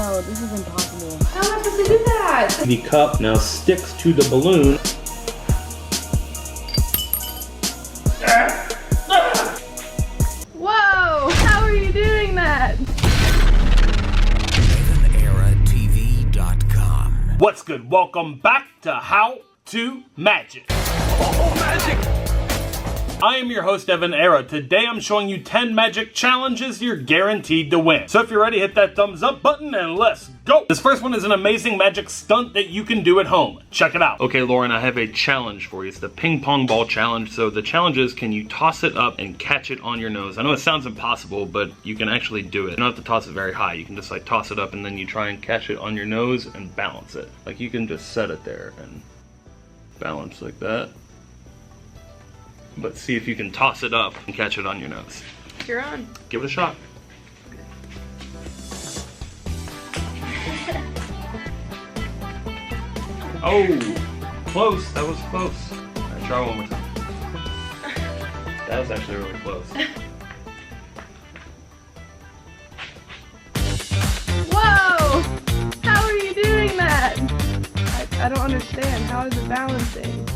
No, this is impossible. How am I supposed to do that? The cup now sticks to the balloon. Whoa! How are you doing that? EvanEraTV.com. What's good? Welcome back to How to Magic. Oh, magic! I am your host, Evan Era. Today I'm showing you 10 magic challenges you're guaranteed to win. So if you're ready, hit that thumbs up button and let's go! This first one is an amazing magic stunt that you can do at home. Check it out. Okay, Lauren, I have a challenge for you. It's the ping pong ball challenge. So the challenge is, can you toss it up and catch it on your nose? I know it sounds impossible, but you can actually do it. You don't have to toss it very high. You can just like toss it up and then you try and catch it on your nose and balance it. Like you can just set it there and balance like that. But see if you can toss it up and catch it on your nose. You're on. Give it a shot. Oh, close. That was close. All right, try one more time. That was actually really close. Whoa! How are you doing that? I don't understand. How is it balancing?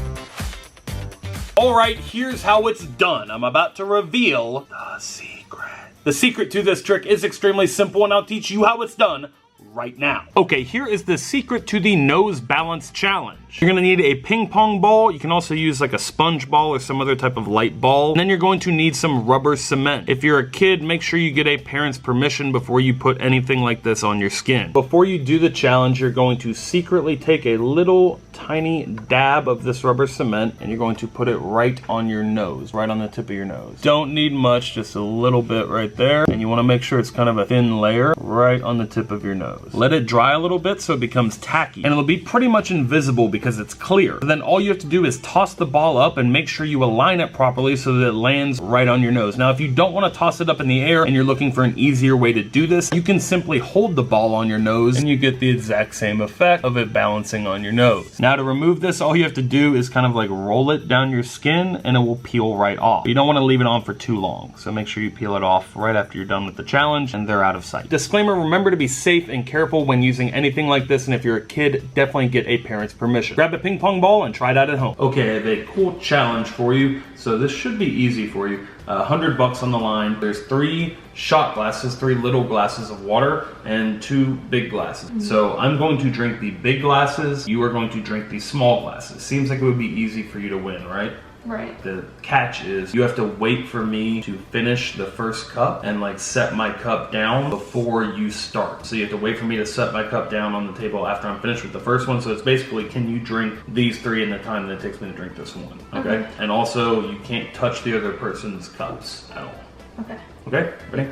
Alright, here's how it's done. I'm about to reveal the secret. The secret to this trick is extremely simple, and I'll teach you how it's done right now. Okay, here is the secret to the nose balance challenge. You're gonna need a ping pong ball. You can also use like a sponge ball or some other type of light ball. And then you're going to need some rubber cement. If you're a kid, make sure you get a parent's permission before you put anything like this on your skin. Before you do the challenge, you're going to secretly take a little tiny dab of this rubber cement and you're going to put it right on your nose, right on the tip of your nose. Don't need much, just a little bit right there. And you wanna make sure it's kind of a thin layer right on the tip of your nose. Let it dry a little bit so it becomes tacky. And it'll be pretty much invisible because it's clear. So then all you have to do is toss the ball up and make sure you align it properly so that it lands right on your nose. Now if you don't wanna toss it up in the air and you're looking for an easier way to do this, you can simply hold the ball on your nose and you get the exact same effect of it balancing on your nose. Now to remove this, all you have to do is kind of like roll it down your skin and it will peel right off. You don't wanna leave it on for too long, so make sure you peel it off right after you're done with the challenge and they're out of sight. Disclaimer, remember to be safe and careful when using anything like this, and if you're a kid, definitely get a parent's permission. Grab a ping pong ball and try it out at home. Okay, I have a cool challenge for you, so this should be easy for you. $100 on the line. There's 3 shot glasses, 3 little glasses of water, and 2 big glasses. So I'm going to drink the big glasses, you are going to drink the small glasses. Seems like it would be easy for you to win, right? Right. The catch is you have to wait for me to finish the first cup and like set my cup down before you start. So you have to wait for me to set my cup down on the table after I'm finished with the first one. So it's basically, can you drink these 3 in the time that it takes me to drink this one? Okay? And also you can't touch the other person's cups at all. Okay. Okay? Ready?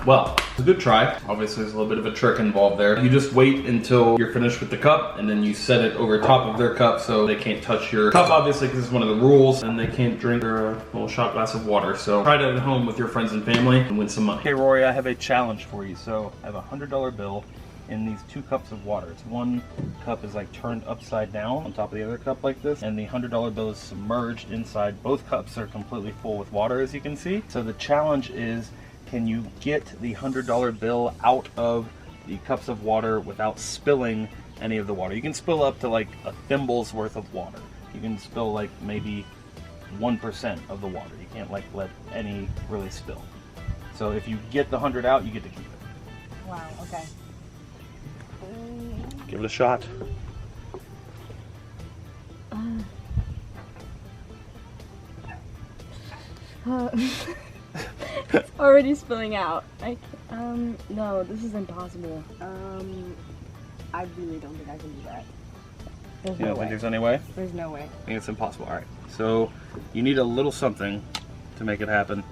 Well, it's a good try. Obviously there's a little bit of a trick involved there. You just wait until you're finished with the cup and then you set it over top of their cup so they can't touch your cup, obviously, because it's one of the rules, and they can't drink their little shot glass of water. So try that at home with your friends and family and win some money. Okay, Rory, I have a challenge for you. So I have a $100 bill in these 2 cups of water. It's one cup is like turned upside down on top of the other cup like this, and the $100 bill is submerged inside. Both cups are completely full with water, as you can see. So the challenge is, can you get the $100 bill out of the cups of water without spilling any of the water? You can spill up to like a thimble's worth of water. You can spill like maybe 1% of the water. You can't like let any really spill. So if you get the 100 out, you get to keep it. Wow, okay. Give it a shot. It's already spilling out. No, this is impossible. I really don't think I can do that. There's You no don't way. think there's any way? There's no way. I think it's impossible. Alright, so you need a little something to make it happen.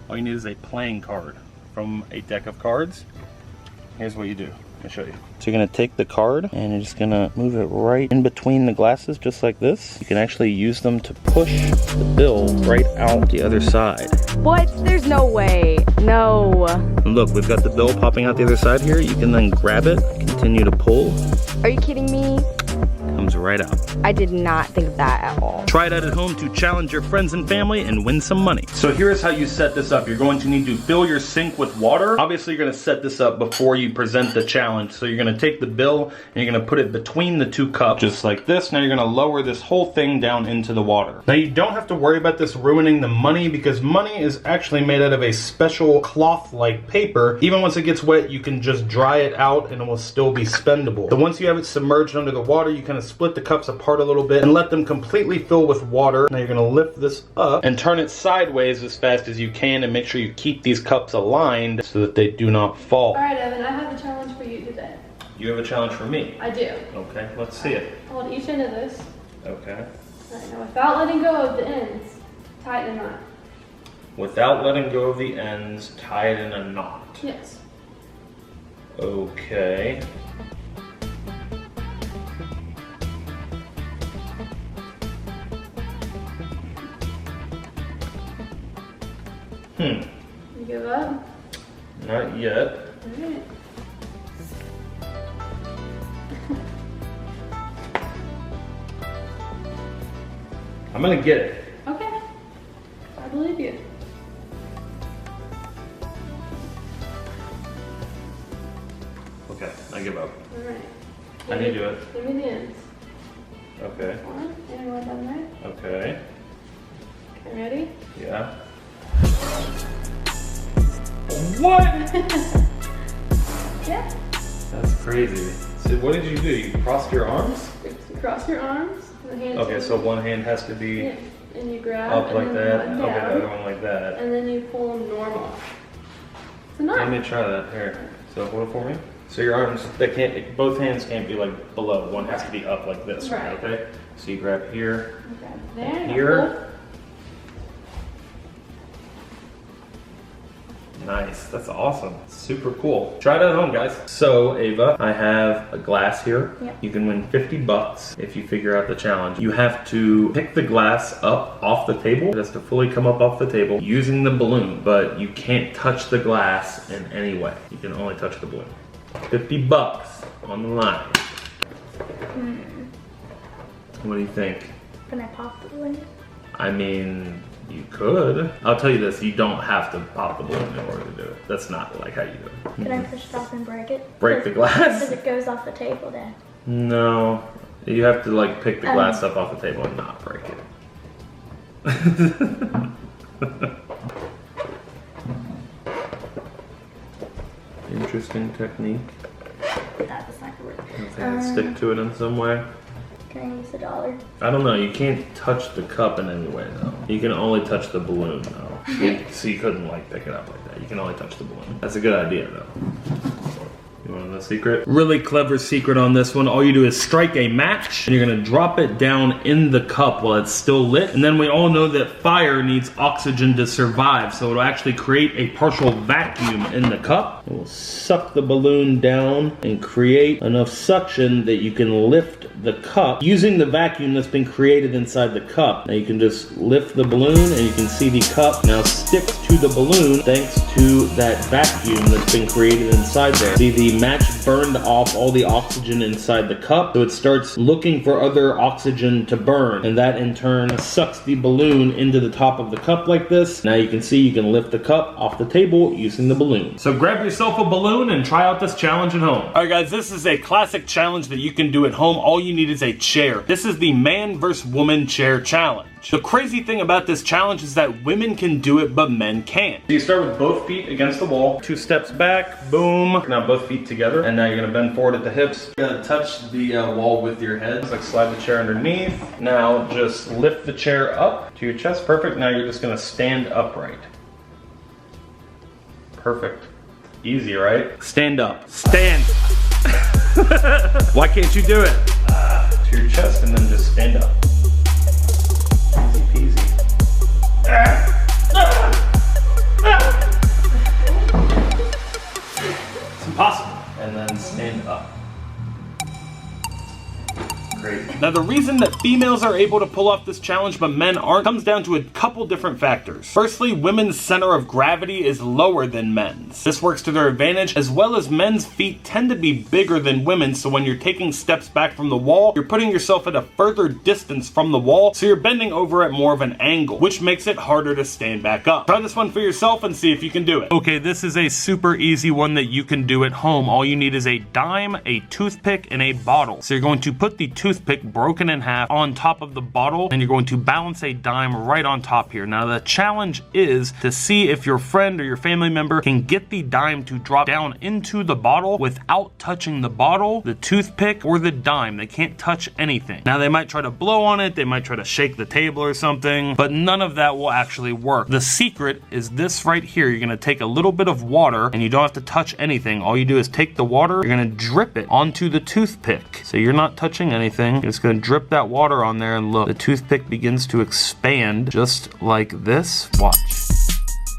All you need is a playing card. from a deck of cards. Here's what you do. Let me show you. So you're gonna take the card and you're just gonna move it right in between the glasses, just like this. You can actually use them to push the bill right out the other side. What? There's no way. No. And look, we've got the bill popping out the other side here. You can then grab it, continue to pull. Are you kidding me? Comes right out. I did not think of that at all. Try it out at home to challenge your friends and family and win some money. So here is how you set this up. You're going to need to fill your sink with water. Obviously, you're going to set this up before you present the challenge. So you're going to take the bill and you're going to put it between the two cups, just like this. Now you're going to lower this whole thing down into the water. Now you don't have to worry about this ruining the money, because money is actually made out of a special cloth-like paper. Even once it gets wet, you can just dry it out and it will still be spendable. So once you have it submerged under the water, you kind of split the cups apart a little bit and let them completely fill with water. Now you're gonna lift this up and turn it sideways as fast as you can, and make sure you keep these cups aligned so that they do not fall. All right, Evan, I have a challenge for you today. You have a challenge for me? I do. Okay, let's see it. Hold each end of this. Okay. All right, now without letting go of the ends, tie it in a knot. Without letting go of the ends, tie it in a knot. Yes. Okay. You give up? Not yet. All right. I'm gonna get it. Okay. I believe you. Okay, I give up. All right. I need to do it. Give me the ends. Okay. One, and one down there. Okay. Okay, ready? Yeah. What? Yeah. That's crazy. So what did you do? You crossed your arms? Cross your arms. The hands. Okay, so one hand has to be Yeah. And you grab. up and like then that. one Okay, the down, other one like that. and then you pull them normal. It's a knot. Let me try that. Here. So hold it for me. So your arms, they can't, both hands can't be like below. One has to be up like this, right? Right. Okay. So you grab here, Grab there. now here. Nice, that's awesome. Super cool. Try it at home, guys. So, Ava, I have a glass here. Yep. You can win 50 bucks if you figure out the challenge. You have to pick the glass up off the table. It has to fully come up off the table using the balloon, but you can't touch the glass in any way. You can only touch the balloon. 50 bucks on the line. What do you think? Can I pop the balloon? I mean, you could. I'll tell you this, you don't have to pop the balloon in order to do it. That's not like how you do it. Can I push it off and break it? Break the glass? Because it goes off the table then. No. You have to like pick the glass up off the table and not break it. Interesting technique. That's not gonna work. Okay, stick to it in some way. Can I use the dollar? I don't know, you can't touch the cup in any way though. You can only touch the balloon though. So you couldn't like pick it up like that. You can only touch the balloon. That's a good idea though. You want to know the secret? Really clever secret on this one. All you do is strike a match and you're gonna drop it down in the cup while it's still lit. And then we all know that fire needs oxygen to survive. So it'll actually create a partial vacuum in the cup. It will suck the balloon down and create enough suction that you can lift the cup using the vacuum that's been created inside the cup. Now you can just lift the balloon and you can see the cup now stick to the balloon thanks to that vacuum that's been created inside there. See, the match burned off all the oxygen inside the cup, so it starts looking for other oxygen to burn, and that in turn sucks the balloon into the top of the cup like this. Now you can see you can lift the cup off the table using the balloon. So grab yourself a balloon and try out this challenge at home. Alright guys, this is a classic challenge that you can do at home. All you need is a chair. This is the man versus woman chair challenge. The crazy thing about this challenge is that women can do it, but men can't. So you start with both feet against the wall, 2 steps back, boom. Now both feet together, and now you're gonna bend forward at the hips. You're gonna touch the wall with your head. Like slide the chair underneath. Now just lift the chair up to your chest. Perfect. Now you're just gonna stand upright. Perfect. Easy, right? Stand up. Stand. Why can't you do it? To your chest and then just stand up. Easy peasy. possible. And then stand up. Great. Now the reason that females are able to pull off this challenge but men aren't comes down to a couple different factors. Firstly, women's center of gravity is lower than men's. This works to their advantage, as well as men's feet tend to be bigger than women's, so when you're taking steps back from the wall, you're putting yourself at a further distance from the wall, so you're bending over at more of an angle, which makes it harder to stand back up. Try this one for yourself and see if you can do it. Okay, this is a super easy one that you can do at home. All you need is a dime, a toothpick, and a bottle. So you're going to put the toothpick broken in half on top of the bottle, and you're going to balance a dime right on top here. Now the challenge is to see if your friend or your family member can get the dime to drop down into the bottle without touching the bottle, the toothpick, or the dime. They can't touch anything. Now they might try to blow on it, they might try to shake the table or something, but none of that will actually work. The secret is this right here. You're gonna take a little bit of water, and you don't have to touch anything. All you do is take the water, you're gonna drip it onto the toothpick. So you're not touching anything. You're just gonna drip that water on there, and look, the toothpick begins to expand just like this. Watch.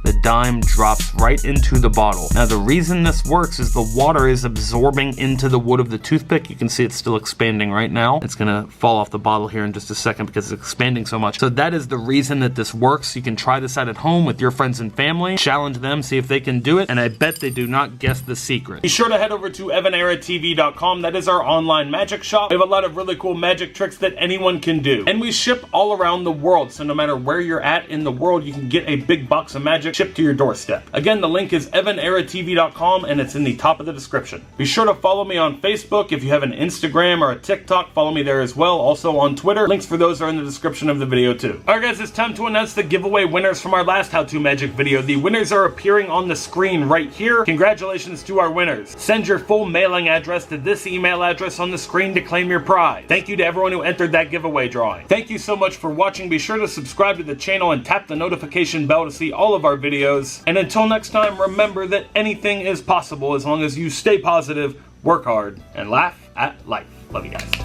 The dime drops right into the bottle. Now the reason this works is the water is absorbing into the wood of the toothpick. You can see it's still expanding right now. It's gonna fall off the bottle here in just a second because it's expanding so much. So that is the reason that this works. You can try this out at home with your friends and family. Challenge them, see if they can do it, and I bet they do not guess the secret. Be sure to head over to EvanEraTV.com. That is our online magic shop. We have a lot of really cool magic tricks that anyone can do. And we ship all around the world, so no matter where you're at in the world, you can get a big box of magic shipped to your doorstep. Again, the link is EvanEraTV.com, and it's in the top of the description. Be sure to follow me on Facebook. If you have an Instagram or a TikTok, follow me there as well. Also on Twitter. Links for those are in the description of the video too. Alright guys, it's time to announce the giveaway winners from our last How To Magic video. The winners are appearing on the screen right here. Congratulations to our winners. Send your full mailing address to this email address on the screen to claim your prize. Thank you to everyone who entered that giveaway drawing. Thank you so much for watching. Be sure to subscribe to the channel and tap the notification bell to see all of our videos. And until next time, remember that anything is possible as long as you stay positive, work hard, and laugh at life. Love you guys.